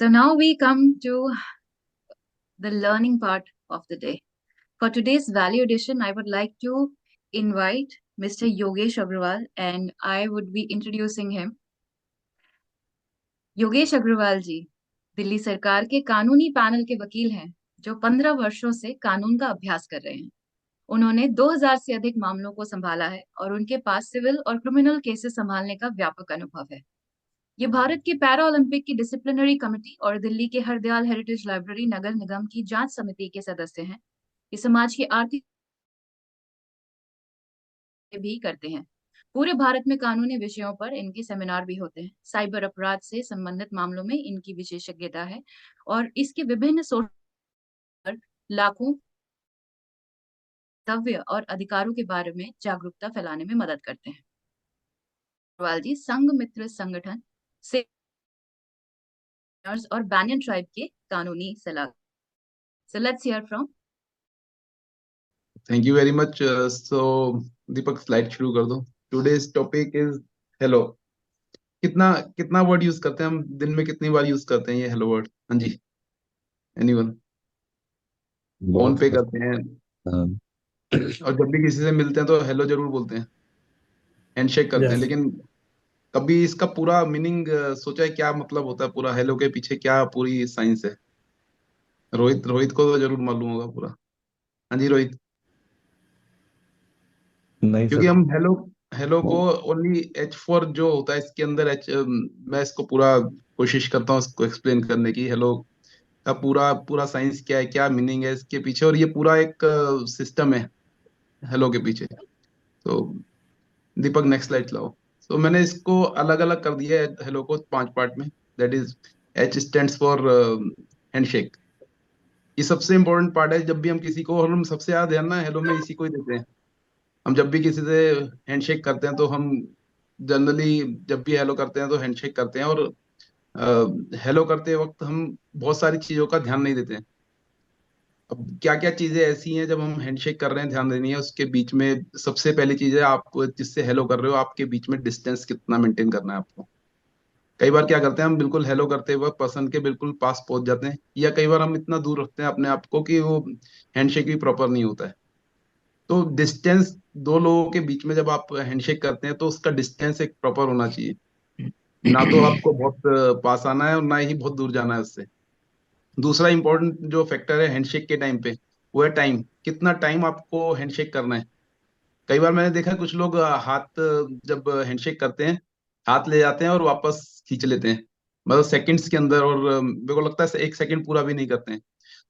So now we come to the learning part of the day. For today's value addition, I would like to invite Mr. Yogesh Agrawal, and I would be introducing him. Yogesh Agarwal जी दिल्ली सरकार के कानूनी panel के वकील हैं जो 15 वर्षों से कानून का अभ्यास कर रहे हैं। उन्होंने 2000 से अधिक मामलों को संभाला है और उनके पास सिविल और क्रिमिनल केसेस संभालने का व्यापक अनुभव है। ये भारत की पैरा ओलंपिक की डिसिप्लिनरी कमेटी और दिल्ली के हरदयाल हेरिटेज लाइब्रेरी नगर निगम की जांच समिति के सदस्य हैं। ये समाज की आर्थिक भी करते हैं। पूरे भारत में कानूनी विषयों पर इनके सेमिनार भी होते हैं। साइबर अपराध से संबंधित मामलों में इनकी विशेषज्ञता है और इसके विभिन्न सोर्स पर लाखों कर्तव्य और अधिकारों के बारे में जागरूकता फैलाने में मदद करते हैं। अग्रवाल जी संघ मित्र संगठन से और बैनियन ट्राइब के कानूनी सलाह। So let's hear from. Thank you very much. Deepak slide शुरू कर दो। Today's topic is hello. कितना कितना वर्ड यूज करते हैं हम दिन में, कितनी बार यूज करते हैं ये हेलो वर्ड? हाँ जी, एनीवन? फोन पे करते हैं और जब भी किसी से मिलते हैं तो हेलो जरूर बोलते हैं, हैंडशेक करते हैं। Yes. लेकिन कभी इसका पूरा मीनिंग सोचा है क्या मतलब होता है? पूरा हेलो के पीछे क्या पूरी साइंस है? रोहित रोहित को तो जरूर मालूम होगा पूरा। हाँ जी रोहित। नहीं क्योंकि सर। हम हेलो हेलो को ओनली एच फॉर जो होता है इसके अंदर एच, मैं इसको पूरा कोशिश करता हूँ इसको एक्सप्लेन करने की। हेलो का पूरा पूरा साइंस क्या है, क्या मीनिंग है इसके पीछे, और ये पूरा एक सिस्टम है हेलो के पीछे। तो दीपक नेक्स्ट स्लाइड लाओ। तो मैंने इसको अलग अलग कर दिया है हेलो को 5 पार्ट में। That is H stands for handshake. ये सबसे इंपॉर्टेंट पार्ट है। जब भी हम किसी को, और हम सबसे ज्यादा ध्यान ना हेलो में इसी को ही देते हैं। हम जब भी किसी से हैंडशेक करते हैं तो हम जनरली जब भी हेलो करते हैं तो हैंडशेक करते हैं, और हेलो करते वक्त हम बहुत सारी चीजों का ध्यान नहीं देते हैं। अब क्या क्या चीजें ऐसी हैं जब हम हैंडशेक कर रहे हैं ध्यान देनी है उसके बीच में। सबसे पहली चीज है, आप जिससे हेलो कर रहे हो आपके बीच में डिस्टेंस कितना मेंटेन करना है आपको। कई बार क्या करते हैं हम बिल्कुल हेलो करते हुए पर्सन के बिल्कुल पास पहुंच जाते हैं, या कई बार हम इतना दूर रखते हैं अपने आप को कि वो हैंडशेक भी प्रॉपर नहीं होता है। तो डिस्टेंस दो लोगों के बीच में जब आप हैंडशेक करते हैं तो उसका डिस्टेंस एक प्रॉपर होना चाहिए। ना तो आपको बहुत पास आना है और ना ही बहुत दूर जाना है उससे। दूसरा इंपॉर्टेंट जो फैक्टर है हैंडशेक के टाइम पे, वो है टाइम। कितना टाइम आपको हैंडशेक करना है। कई बार मैंने देखा कुछ लोग हाथ जब हैंडशेक करते हैं हाथ ले जाते हैं और वापस खींच लेते हैं, मतलब सेकंड्स के अंदर, और मेरे को लगता है 1 सेकंड पूरा भी नहीं करते हैं।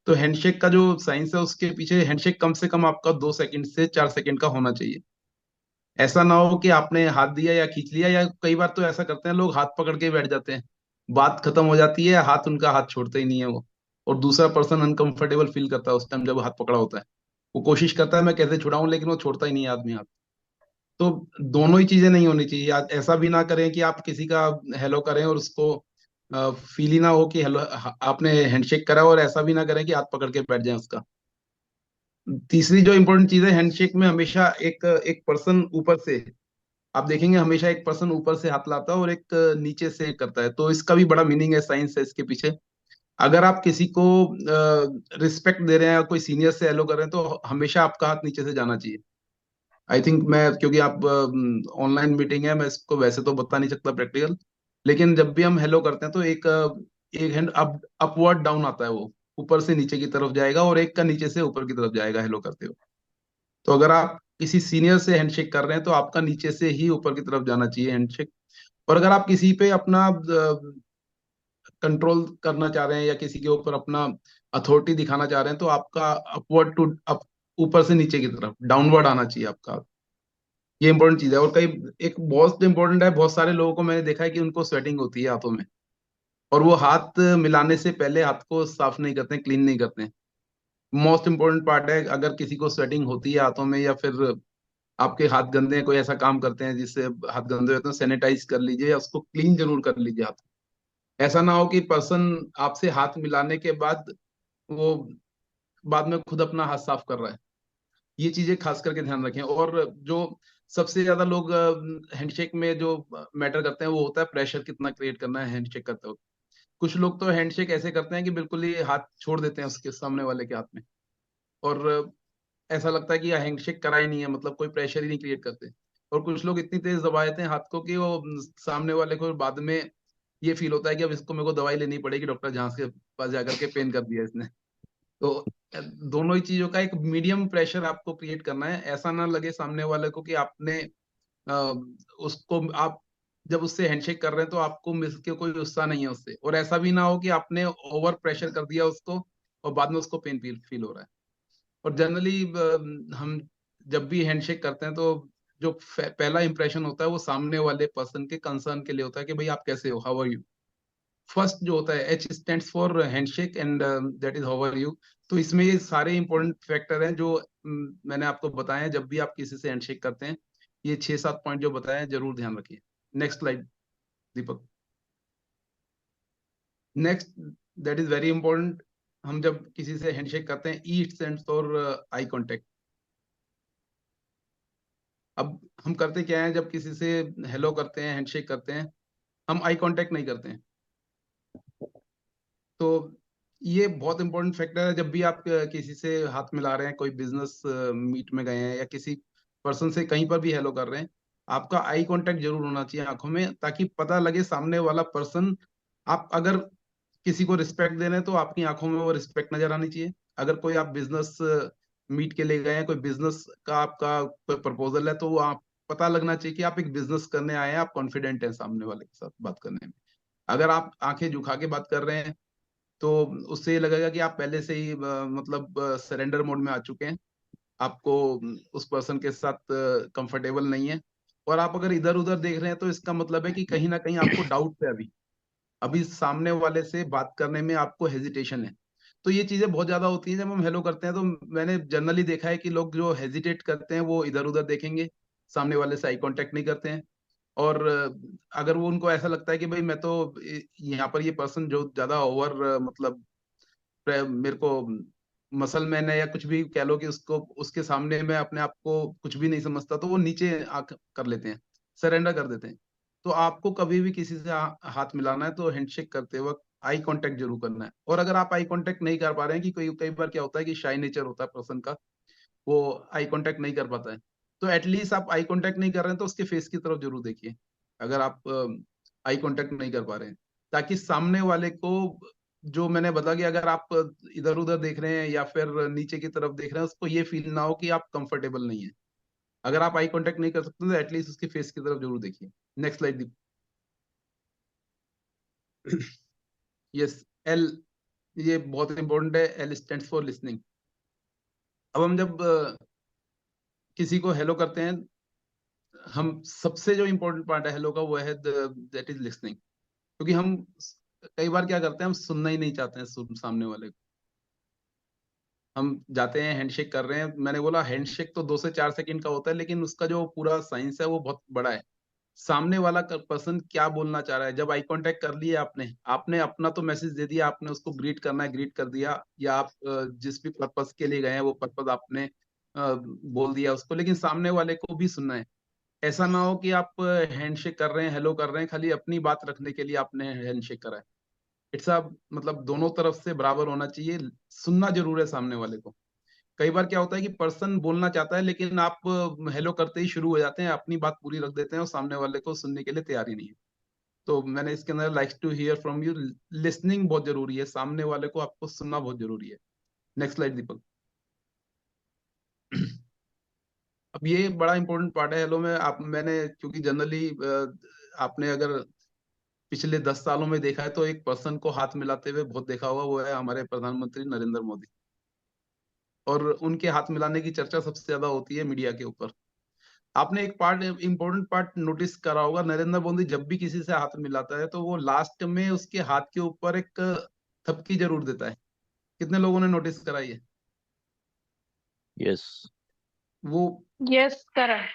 तो हैंडशेक का जो साइंस है उसके पीछे हैंडशेक कम से कम आपका 2 सेकंड से 4 सेकंड का होना चाहिए। ऐसा ना हो कि आपने हाथ दिया या खींच लिया, या कई बार तो ऐसा करते हैं लोग हाथ पकड़ के बैठ जाते हैं, बात खत्म हो जाती है, हाथ उनका हाथ छोड़ते ही नहीं है वो, और दूसरा पर्सन अनकंफर्टेबल फील करता है उस टाइम जब हाथ पकड़ा होता है। वो कोशिश करता है मैं कैसे छुड़ाऊं, लेकिन वो छोड़ता ही नहीं है आदमी हाथ। तो दोनों ही चीजें नहीं होनी चाहिए। ऐसा भी ना करें कि आप किसी का हेलो करें और उसको फील ही ना हो कि हेलो आपने हैंडशेक करा, और ऐसा भी ना करें कि हाथ पकड़ के बैठ जाए उसका। तीसरी जो इंपॉर्टेंट चीज है हैंडशेक में, हमेशा एक एक पर्सन ऊपर से, आप देखेंगे हमेशा एक पर्सन ऊपर से हाथ लाता है और एक नीचे से करता है। तो इसका भी बड़ा मीनिंग है, साइंस है इसके पीछे। अगर आप किसी को रिस्पेक्ट दे रहे हैं या कोई सीनियर से हेलो कर रहे हैं तो हमेशा आपका हाथ नीचे से जाना चाहिए। आई थिंक मैं, क्योंकि आप ऑनलाइन मीटिंग है, मैं इसको वैसे तो बता नहीं सकता प्रैक्टिकल, लेकिन जब भी हम हेलो करते हैं तो एक हैंड अपवर्ड डाउन आता है, वो ऊपर से नीचे की तरफ जाएगा, और एक का नीचे से ऊपर की तरफ जाएगा हेलो करते हुए। तो अगर आप किसी सीनियर से हैंडशेक कर रहे हैं तो आपका नीचे से ही ऊपर की तरफ जाना चाहिए हैंडशेक। और अगर आप किसी पे अपना कंट्रोल करना चाह रहे हैं या किसी के ऊपर अपना अथॉरिटी दिखाना चाह रहे हैं तो आपका अपवर्ड टू अप, ऊपर से नीचे की तरफ डाउनवर्ड आना चाहिए आपका। ये इंपॉर्टेंट चीज है। और कई, एक बहुत इंपॉर्टेंट है, बहुत सारे लोगों को मैंने देखा है कि उनको स्वेटिंग होती है हाथों में, और वो हाथ मिलाने से पहले हाथ को साफ नहीं करते हैं, क्लीन नहीं करते हैं। मोस्ट इंपॉर्टेंट पार्ट है। अगर किसी को स्वेटिंग होती है हाथों में, या फिर आपके हाथ गंदे हैं, कोई ऐसा काम करते हैं जिससे हाथ गंदे होते हैं, सैनिटाइज कर लीजिए या उसको क्लीन जरूर कर लीजिए हाथ। ऐसा ना हो कि पर्सन आपसे हाथ मिलाने के बाद वो बाद में खुद अपना हाथ साफ कर रहा है। ये चीजें खास करके ध्यान रखें। और जो सबसे ज्यादा लोग हैंडशेक में जो मैटर करते हैं वो होता है प्रेशर कितना क्रिएट करना है हैंडशेक करते वक्त। कुछ लोग तो हैंडशेक ऐसे करते हैं कि बिल्कुल ही हाथ छोड़ देते हैं उसके सामने वाले के हाथ में, और ऐसा लगता है कि हैंडशेक करा ही नहीं है, मतलब कोई प्रेशर ही नहीं क्रिएट करते। और कुछ लोग इतनी तेज दबा देते हैं हाथ को कि वो सामने वाले को बाद में ये फील होता है कि अब इसको मेरे को दवाई लेनी पड़ेगी, डॉक्टर जहां के पास जाकर के पेन कर दिया इसने। तो दोनों ही चीजों का एक मीडियम प्रेशर आपको क्रिएट करना है, ऐसा ना लगे सामने वाले को कि आपने अ, उसको आप जब उससे हैंडशेक कर रहे हैं तो आपको मिल के कोई गुस्सा नहीं है उससे, और ऐसा भी ना हो कि आपने ओवर प्रेशर कर दिया उसको और बाद में उसको पेन फील फील हो रहा है। और जनरली हम जब भी हैंडशेक करते हैं तो जो पहला इंप्रेशन होता है वो सामने वाले पर्सन के कंसर्न के लिए होता है कि भाई आप कैसे हो, हाउ आर यू। फर्स्ट जो होता है H stands for handshake and that is how are you. तो इसमें ये सारे इंपॉर्टेंट फैक्टर हैं जो मैंने आपको बताए हैं जब भी आप किसी से हैंडशेक करते हैं। ये 6-7 पॉइंट जो बताए हैं जरूर ध्यान रखिए। Next slide Deepak. Next, that is very important. हम जब किसी से हैंडशेक करते हैं, ई स्टैंड्स फॉर आई कांटेक्ट। अब हम करते क्या है, जब किसी से हेलो करते हैं, हैंडशेक करते हैं, हम आई कांटेक्ट नहीं करते हैं। तो ये बहुत इंपॉर्टेंट फैक्टर है। जब भी आप किसी से हाथ मिला रहे हैं, कोई बिजनेस मीट में गए हैं या किसी पर्सन से कहीं पर भी हेलो कर रहे हैं, आपका आई कांटेक्ट जरूर होना चाहिए आंखों में, ताकि पता लगे सामने वाला पर्सन, आप अगर किसी को रिस्पेक्ट दे रहे हैं तो आपकी आंखों में वो रिस्पेक्ट नजर आनी चाहिए। अगर कोई आप बिजनेस मीट के लिए गए हैं, कोई बिजनेस का आपका कोई प्रपोजल है, तो वो आप पता लगना चाहिए कि आप एक बिजनेस करने आए हैं, आप कॉन्फिडेंट हैं सामने वाले के साथ बात करने में। अगर आप आंखें झुका के बात कर रहे हैं तो उससे ये लगेगा कि आप पहले से ही मतलब सरेंडर मोड में आ चुके हैं, आपको उस पर्सन के साथ कंफर्टेबल नहीं है। और आप अगर इधर उधर देख रहे हैं तो इसका मतलब है कि कहीं ना कहीं आपको डाउट है, अभी अभी सामने वाले से बात करने में आपको हेजिटेशन है। तो ये चीजें बहुत ज्यादा होती हैं जब हम हेलो करते हैं। तो मैंने जनरली देखा है कि लोग जो हेजिटेट करते हैं वो इधर उधर देखेंगे, सामने वाले से आई कांटेक्ट नहीं करते हैं। और अगर वो उनको ऐसा लगता है कि भाई मैं तो यहाँ पर ये पर्सन जो ज्यादा ओवर मतलब मेरे को मसल मैन है या कुछ भी कह लो, कि उसको उसके सामने मैं अपने आप को कुछ भी नहीं समझता, तो वो नीचे आंख कर लेते हैं, सरेंडर कर देते हैं। तो आपको कभी भी किसी से हाथ मिलाना है तो हैंडशेक करते वक्त आई कांटेक्ट जरूर करना है। और अगर आप आई कांटेक्ट नहीं कर पा रहे हैं, कि कई कई बार क्या होता है कि शाई नेचर होता है पर्सन का, वो आई कांटेक्ट नहीं कर पाता है, तो एटलीस्ट आप आई कांटेक्ट नहीं कर रहे हैं तो उसके फेस की तरफ जरूर देखिए, अगर आप आई कांटेक्ट नहीं कर पा रहे हैं, ताकि सामने वाले को, जो मैंने बताया कि अगर आप इधर उधर देख रहे हैं या फिर नीचे की तरफ देख रहे हैं, उसको ये फील ना हो कि आप कंफर्टेबल नहीं है। अगर आप आई कांटेक्ट नहीं कर सकते तो एटलीस्ट उसके फेस की तरफ जरूर देखिए। Next slide. यस, एल, ये बहुत इंपॉर्टेंट है। L stands for listening. अब हम जब किसी को हेलो करते हैं, हम सबसे जो इम्पोर्टेंट पार्ट है हेलो का वो है दैट इज लिसनिंग। क्योंकि हम कई बार क्या करते हैं, हम सुनना ही नहीं चाहते हैं सामने वाले को। हम जाते हैं, हैंडशेक कर रहे हैं, मैंने बोला हैंडशेक तो 2 से 4 सेकंड का होता है, लेकिन उसका जो पूरा साइंस है वो बहुत बड़ा है। सामने वाला पर्सन क्या बोलना चाह रहा है, जब आई कांटेक्ट कर लिया आपने आपने अपना तो मैसेज दे दिया, आपने उसको ग्रीट करना है ग्रीट कर दिया, या आप जिस भी पर्पस के लिए गए हैं वो पर्पस आपने बोल दिया उसको, लेकिन सामने वाले को भी सुनना है। ऐसा ना हो कि आप हैंडशेक कर रहे हैं, हेलो कर रहे हैं, खाली अपनी बात रखने के लिए आपने हैंडशेक करा है। इट्स अ मतलब दोनों तरफ से बराबर होना चाहिए, सुनना जरूर है सामने वाले को। कई बार क्या होता है कि पर्सन बोलना चाहता है, लेकिन आप हेलो करते ही शुरू हो जाते हैं, अपनी बात पूरी रख देते हैं और सामने वाले को सुनने के लिए तैयार ही नहीं है। तो मैंने इसके अंदर like to hear from you, listening बहुत जरूरी है, सामने वाले को आपको सुनना बहुत जरूरी है। नेक्स्ट स्लाइड दीपक। अब ये बड़ा इंपॉर्टेंट पार्ट है हेलो में। आप मैंने क्योंकि जनरली आपने अगर पिछले 10 सालों में देखा है तो एक पर्सन को हाथ मिलाते हुए बहुत देखा होगा, वो है हमारे प्रधानमंत्री नरेंद्र मोदी। और उनके हाथ मिलाने की चर्चा सबसे ज्यादा होती है मीडिया के ऊपर। आपने एक पार्ट, इंपॉर्टेंट पार्ट नोटिस करा होगा, नरेंद्र मोदी जब भी किसी से हाथ मिलाता है तो वो लास्ट में उसके हाथ के ऊपर एक थपकी जरूर देता है। कितने लोगों ने नोटिस कराई है? यस। वो यस, करेक्ट।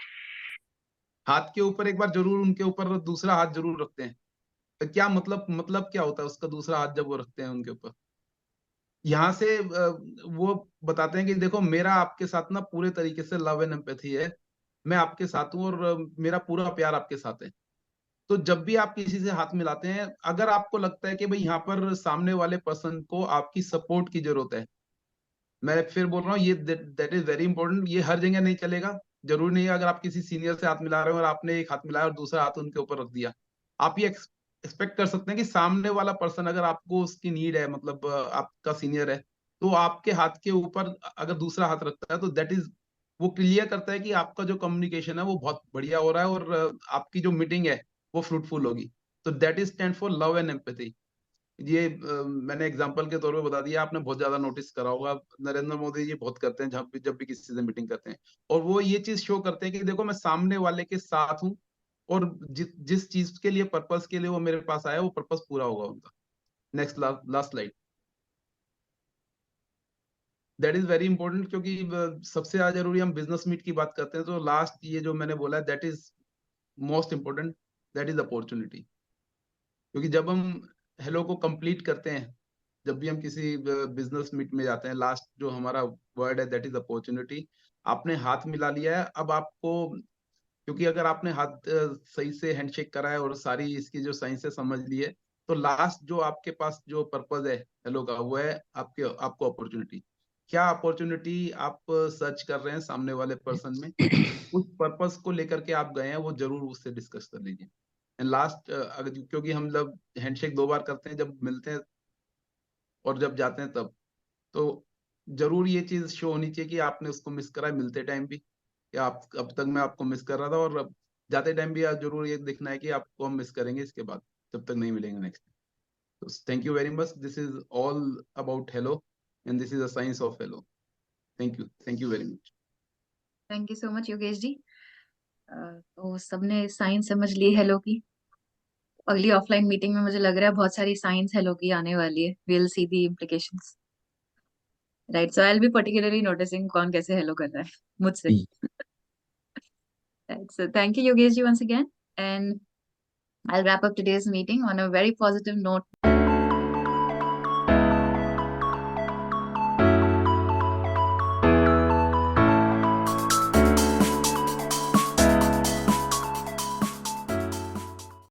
हाथ के ऊपर एक बार जरूर उनके ऊपर दूसरा हाथ जरूर रखते हैं। तो क्या मतलब क्या होता है उसका दूसरा हाथ जब वो रखते हैं उनके ऊपर? यहाँ से वो बताते हैं कि देखो मेरा आपके साथ ना पूरे तरीके से लव एंड एम्पैथी है, मैं आपके साथ हूँ और मेरा पूरा प्यार आपके साथ है। तो जब भी आप किसी से हाथ मिलाते हैं, अगर आपको लगता है कि भाई यहाँ पर सामने वाले पर्सन को आपकी सपोर्ट की जरूरत है, मैं फिर बोल रहा हूँ ये दैट इज वेरी इंपॉर्टेंट। ये हर जगह नहीं चलेगा। जरूरी नहीं है अगर आप किसी सीनियर से हाथ मिला रहे हो और आपने एक हाथ मिलाया और दूसरा हाथ उनके ऊपर रख दिया, आप ये एक्सपेक्ट कर सकते हैं कि सामने वाला पर्सन अगर आपको उसकी नीड है, मतलब आपका सीनियर है, तो आपके हाथ के ऊपर अगर दूसरा हाथ रखता है तो दैट इज, वो क्लियर करता है कि आपका जो कम्युनिकेशन है वो बहुत बढ़िया हो रहा है और आपकी जो मीटिंग है वो फ्रूटफुल होगी। तो that is stand for love and empathy. ये मैंने एग्जांपल के तौर पे बता दिया, आपने बहुत ज्यादा नोटिस करा होगा, नरेंद्र मोदी जी बहुत करते हैं जब भी किसी से मीटिंग करते हैं, और वो ये चीज शो करते हैं कि देखो मैं सामने वाले के साथ हूँ, और जिस चीज के लिए, पर्पस के लिए वो मेरे पास आया, वो पर्पस पूरा होगा उनका। Next, last slide. That is very important, क्योंकि सबसे ज्यादा जरूरी, हम बिजनेस मीट की बात करते हैं तो लास्ट ये जो मैंने बोला है that is most important, that is opportunity. क्योंकि जब हम हेलो को कंप्लीट करते हैं, जब भी हम किसी बिजनेस मीट में जाते हैं, लास्ट जो हमारा वर्ड है दैट इज अपॉर्चुनिटी। आपने हाथ मिला लिया है, अब आपको, क्योंकि अगर आपने हाथ सही से हैंडशेक करा है और सारी इसकी जो साइंस है समझ ली है, तो लास्ट जो आपके पास जो पर्पज है हेलो का, वो है आपको अपॉर्चुनिटी। क्या अपॉर्चुनिटी आप सर्च कर रहे हैं सामने वाले पर्सन में, उस पर्पस को लेकर के आप गए हैं, वो जरूर उससे डिस्कस कर लीजिए। एंड लास्ट, अगर, क्योंकि हम जब हैंडशेक 2 बार करते हैं, जब मिलते हैं और जब जाते हैं तब, तो जरूर ये चीज शो होनी चाहिए कि आपने उसको मिस करा है मिलते टाइम भी, या आप अब तक मैं आपको मिस कर रहा था, और अब जाते टाइम भी जरूर ये दिखना है कि आपको हम मिस करेंगे इसके बाद, जब तक नहीं मिलेंगे नेक्स्ट। तो thank you very much, this is all about hello, and this is a science of hello. Thank you very much. Thank you so much Yogesh ji. तो सबने साइंस समझ ली हेलो की। अगली ऑफलाइन मीटिंग में मुझे लग रहा है बहुत सारी साइंस हेलो की आने वाली है। We will see the implications, right? So I will be particularly noticing कौन कैसे हेलो कर रहा है मुझसे। Right, so thank you Yogesh ji once again, and I'll wrap up today's meeting on a very positive note.